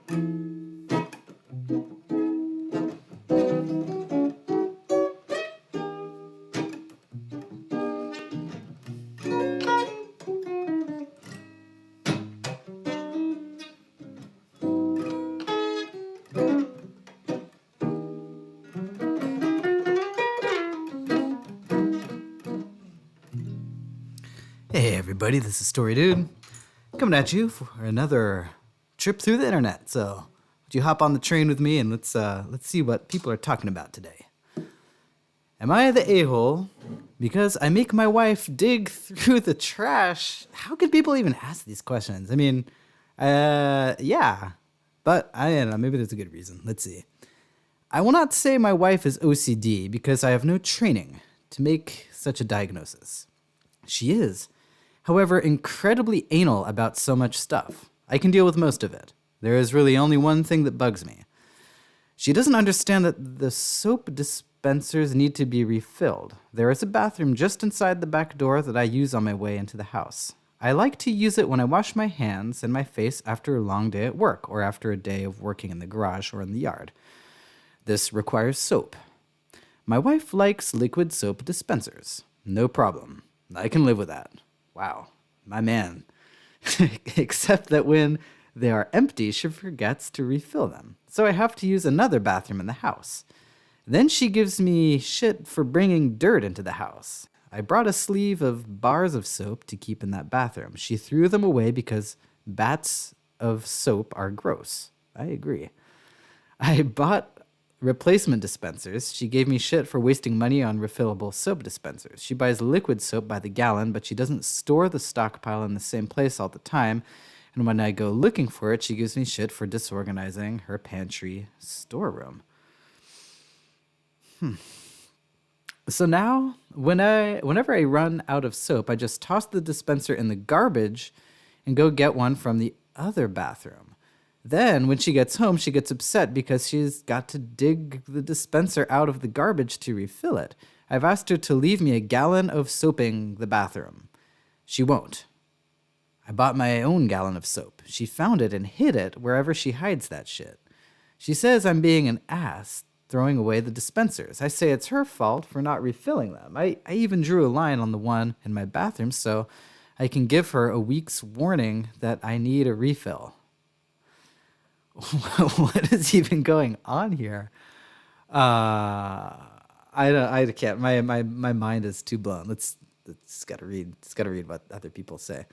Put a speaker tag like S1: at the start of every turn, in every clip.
S1: Hey everybody, this is Story Dude, coming at you for another trip through the internet. So, would you hop on the train with me and let's see what people are talking about today. Am I the a-hole because I make my wife dig through the trash? How could people even ask these questions? I mean, yeah, but I don't know, maybe there's a good reason. Let's see. I will not say my wife is OCD because I have no training to make such a diagnosis. She is, however, incredibly anal about so much stuff. I can deal with most of it. There is really only one thing that bugs me. She doesn't understand that the soap dispensers need to be refilled. There is a bathroom just inside the back door that I use on my way into the house. I like to use it when I wash my hands and my face after a long day at work or after a day of working in the garage or in the yard. This requires soap. My wife likes liquid soap dispensers. No problem. I can live with that. Wow, my man. Except that when they are empty, she forgets to refill them. So I have to use another bathroom in the house. Then she gives me shit for bringing dirt into the house. I brought a sleeve of bars of soap to keep in that bathroom. She threw them away because bats of soap are gross. I agree. I bought replacement dispensers. She gave me shit for wasting money on refillable soap dispensers. She buys liquid soap by the gallon, but she doesn't store the stockpile in the same place all the time. And when I go looking for it, she gives me shit for disorganizing her pantry storeroom. So now, whenever I run out of soap, I just toss the dispenser in the garbage and go get one from the other bathroom. Then, when she gets home, she gets upset because she's got to dig the dispenser out of the garbage to refill it. I've asked her to leave me a gallon of soaping the bathroom. She won't. I bought my own gallon of soap. She found it and hid it wherever she hides that shit. She says I'm being an ass throwing away the dispensers. I say it's her fault for not refilling them. I even drew a line on the one in my bathroom so I can give her a week's warning that I need a refill. What is even going on here? I can't. My mind is too blown. Let's gotta read. It's gotta read what other people say.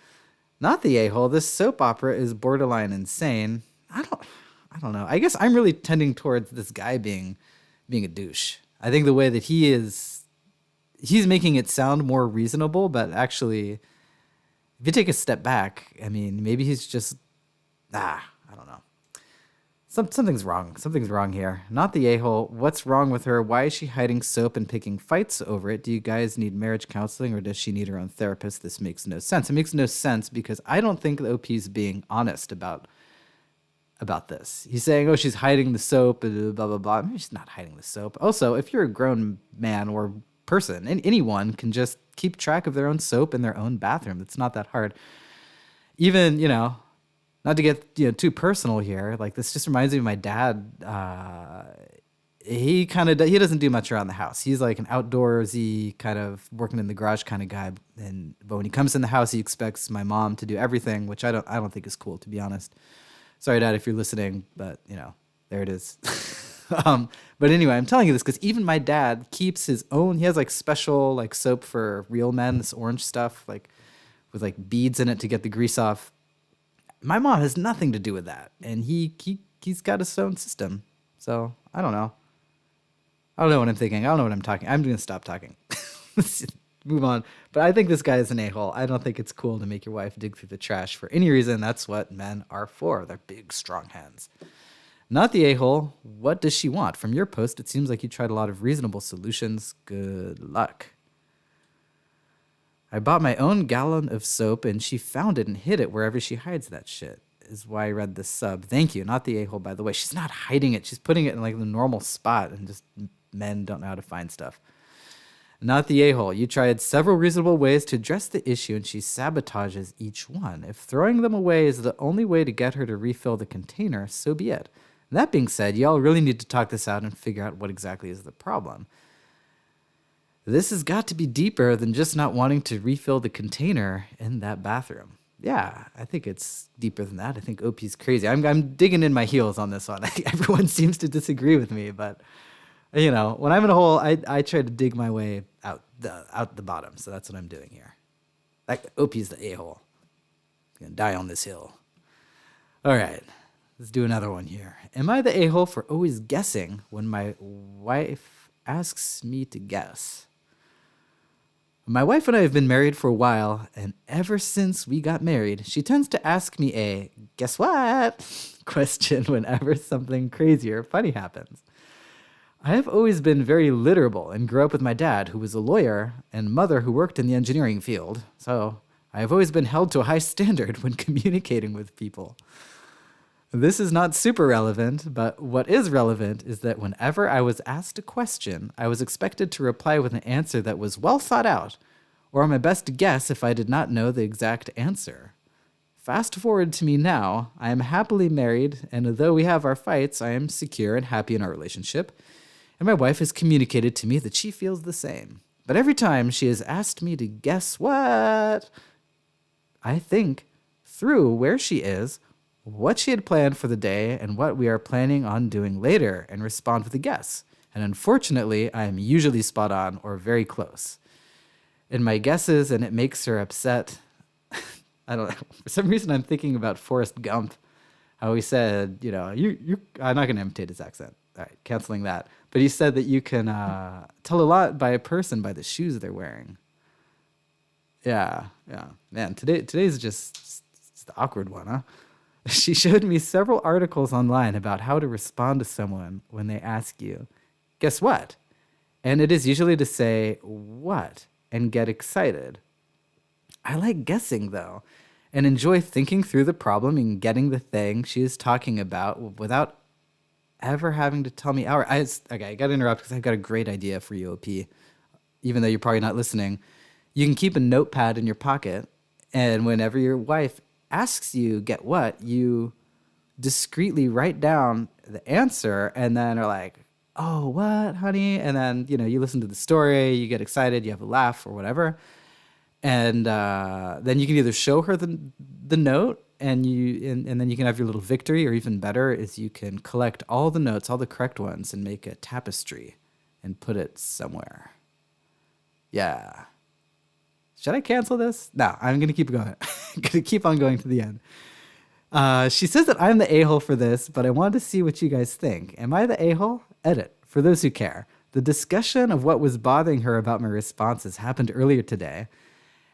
S1: Not the a-hole. This soap opera is borderline insane. I don't know. I guess I'm really tending towards this guy being a douche. I think the way that he's making it sound more reasonable, but actually, if you take a step back, I mean, maybe he's just I don't know. Something's wrong. Something's wrong here. Not the a-hole. What's wrong with her? Why is she hiding soap and picking fights over it? Do you guys need marriage counseling or does she need her own therapist? This makes no sense. It makes no sense because I don't think the OP's being honest about this. He's saying, oh, she's hiding the soap, blah, blah, blah. Maybe she's not hiding the soap. Also, if you're a grown man or person, and anyone can just keep track of their own soap in their own bathroom. It's not that hard. Even, not to get too personal here, like this just reminds me of my dad. He doesn't do much around the house. He's like an outdoorsy kind of working in the garage kind of guy. But when he comes in the house, he expects my mom to do everything, which I don't think is cool, to be honest. Sorry, Dad, if you're listening, but there it is. But anyway, I'm telling you this because even my dad keeps his own. He has like special like soap for real men, this orange stuff like with like beads in it to get the grease off. My mom has nothing to do with that, and he's got his own system. So I don't know. I don't know what I'm thinking. I don't know what I'm talking. I'm going to stop talking. Let's move on. But I think this guy is an a-hole. I don't think it's cool to make your wife dig through the trash for any reason. That's what men are for. They're big, strong hands. Not the a-hole. What does she want? From your post, it seems like you tried a lot of reasonable solutions. Good luck. I bought my own gallon of soap, and she found it and hid it wherever she hides that shit, is why I read this sub. Thank you. Not the a-hole, by the way. She's not hiding it. She's putting it in like the normal spot, and just men don't know how to find stuff. Not the a-hole. You tried several reasonable ways to address the issue, and she sabotages each one. If throwing them away is the only way to get her to refill the container, so be it. That being said, y'all really need to talk this out and figure out what exactly is the problem. This has got to be deeper than just not wanting to refill the container in that bathroom. Yeah, I think it's deeper than that. I think OP's crazy. I'm digging in my heels on this one. Everyone seems to disagree with me, but when I'm in a hole, I try to dig my way out the bottom. So that's what I'm doing here. Like OP's the a-hole. He's gonna die on this hill. All right, let's do another one here. Am I the a-hole for always guessing when my wife asks me to guess? My wife and I have been married for a while, and ever since we got married, she tends to ask me a "guess what?" question whenever something crazy or funny happens. I have always been very literal and grew up with my dad, who was a lawyer, and mother, who worked in the engineering field, so I have always been held to a high standard when communicating with people. This is not super relevant, but what is relevant is that whenever I was asked a question, I was expected to reply with an answer that was well thought out, or my best guess if I did not know the exact answer. Fast forward to me now, I am happily married, and although we have our fights, I am secure and happy in our relationship, and my wife has communicated to me that she feels the same. But every time she has asked me to guess what, I think through where she is, what she had planned for the day, and what we are planning on doing later, and respond with a guess. And unfortunately, I am usually spot on or very close in my guesses, and it makes her upset. I don't know. For some reason, I'm thinking about Forrest Gump, how he said, I'm not going to imitate his accent. All right, canceling that. But he said that you can tell a lot by a person by the shoes they're wearing. Yeah. Man, today's just it's the awkward one, huh? She showed me several articles online about how to respond to someone when they ask you, guess what? And it is usually to say, what? And get excited. I like guessing, though, and enjoy thinking through the problem and getting the thing she is talking about without ever having to tell me. Okay, I got to interrupt because I've got a great idea for you, OP. Even though you're probably not listening, you can keep a notepad in your pocket, and whenever your wife asks you, get what, you discreetly write down the answer and then are like, oh, what, honey? And then, you listen to the story, you get excited, you have a laugh or whatever. And then you can either show her the note and then you can have your little victory, or even better is you can collect all the notes, all the correct ones, and make a tapestry and put it somewhere. Yeah. Should I cancel this? No, I'm going to keep going. I'm going to keep on going to the end. She says that I'm the a-hole for this, but I wanted to see what you guys think. Am I the a-hole? Edit. For those who care. The discussion of what was bothering her about my responses happened earlier today,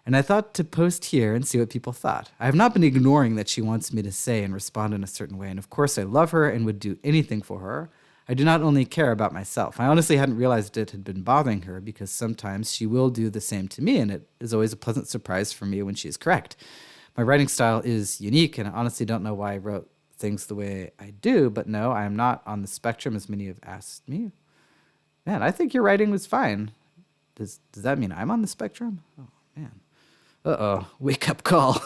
S1: and I thought to post here and see what people thought. I have not been ignoring that she wants me to say and respond in a certain way, and of course I love her and would do anything for her. I do not only care about myself. I honestly hadn't realized it had been bothering her, because sometimes she will do the same to me, and it is always a pleasant surprise for me when she is correct. My writing style is unique, and I honestly don't know why I wrote things the way I do, but no, I am not on the spectrum as many have asked me. Man, I think your writing was fine. Does that mean I'm on the spectrum? Oh, man. Uh-oh, wake up call.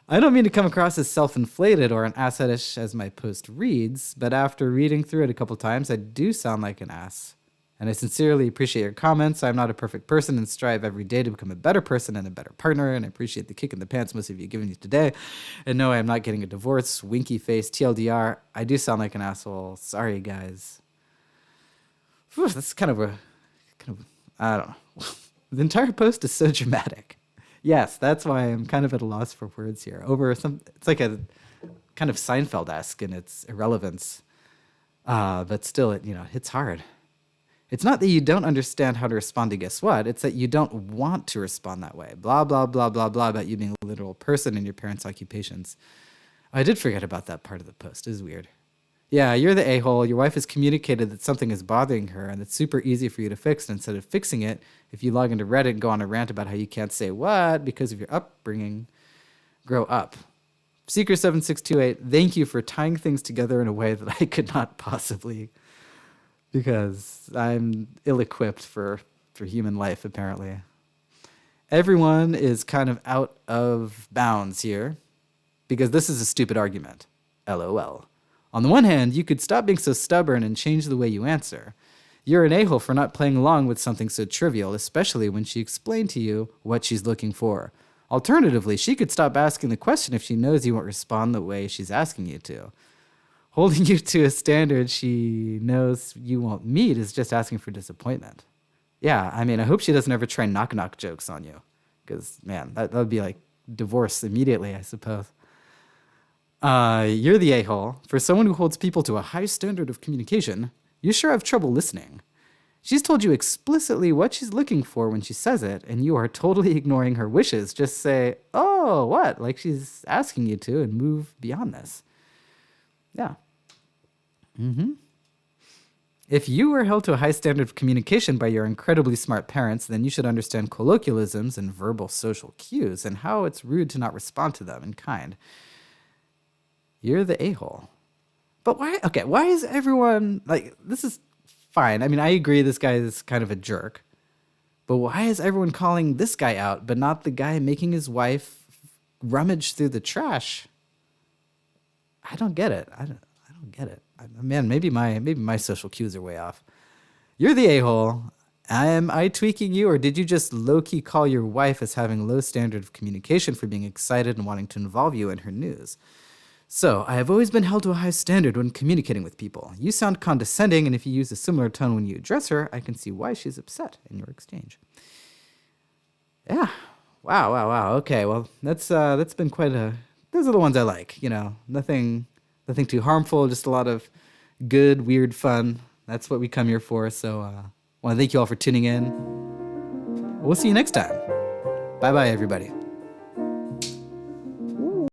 S1: I don't mean to come across as self-inflated or an assetish as my post reads, but after reading through it a couple times, I do sound like an ass. And I sincerely appreciate your comments. I'm not a perfect person and strive every day to become a better person and a better partner, and I appreciate the kick in the pants most of you have given me today. And no, I'm not getting a divorce. Winky face, TLDR. I do sound like an asshole. Sorry, guys. Whew, that's kind of, I don't know. The entire post is so dramatic. Yes, that's why I'm kind of at a loss for words here. It's like a kind of Seinfeld-esque in its irrelevance, but still, it hits hard. It's not that you don't understand how to respond to guess what. It's that you don't want to respond that way. Blah blah blah blah blah about you being a literal person and your parents' occupations. I did forget about that part of the post. It is weird. Yeah, you're the a-hole. Your wife has communicated that something is bothering her, and it's super easy for you to fix. And instead of fixing it, if you log into Reddit and go on a rant about how you can't say what because of your upbringing, grow up. Seeker7628, thank you for tying things together in a way that I could not possibly, because I'm ill-equipped for for human life, apparently. Everyone is kind of out of bounds here because this is a stupid argument. LOL. On the one hand, you could stop being so stubborn and change the way you answer. You're an a-hole for not playing along with something so trivial, especially when she explained to you what she's looking for. Alternatively, she could stop asking the question if she knows you won't respond the way she's asking you to. Holding you to a standard she knows you won't meet is just asking for disappointment. Yeah, I mean, I hope she doesn't ever try knock-knock jokes on you. Because, man, that would be like divorce immediately, I suppose. You're the a-hole. For someone who holds people to a high standard of communication, you sure have trouble listening. She's told you explicitly what she's looking for when she says it, and you are totally ignoring her wishes. Just say, oh, what? Like she's asking you to, and move beyond this. Yeah. If you were held to a high standard of communication by your incredibly smart parents, then you should understand colloquialisms and verbal social cues and how it's rude to not respond to them in kind. You're the a-hole. But why? Okay, why is everyone like, this is fine. I mean, I agree this guy is kind of a jerk. But why is everyone calling this guy out, but not the guy making his wife rummage through the trash? I don't get it. I don't get it. Man, maybe my social cues are way off. You're the a-hole. Am I tweaking you, or did you just low-key call your wife as having low standard of communication for being excited and wanting to involve you in her news? So, I have always been held to a high standard when communicating with people. You sound condescending, and if you use a similar tone when you address her, I can see why she's upset in your exchange. Yeah. Wow. Okay, well, that's been quite a... Those are the ones I like, you know. Nothing too harmful, just a lot of good, weird fun. That's what we come here for. So I want to thank you all for tuning in. We'll see you next time. Bye-bye, everybody.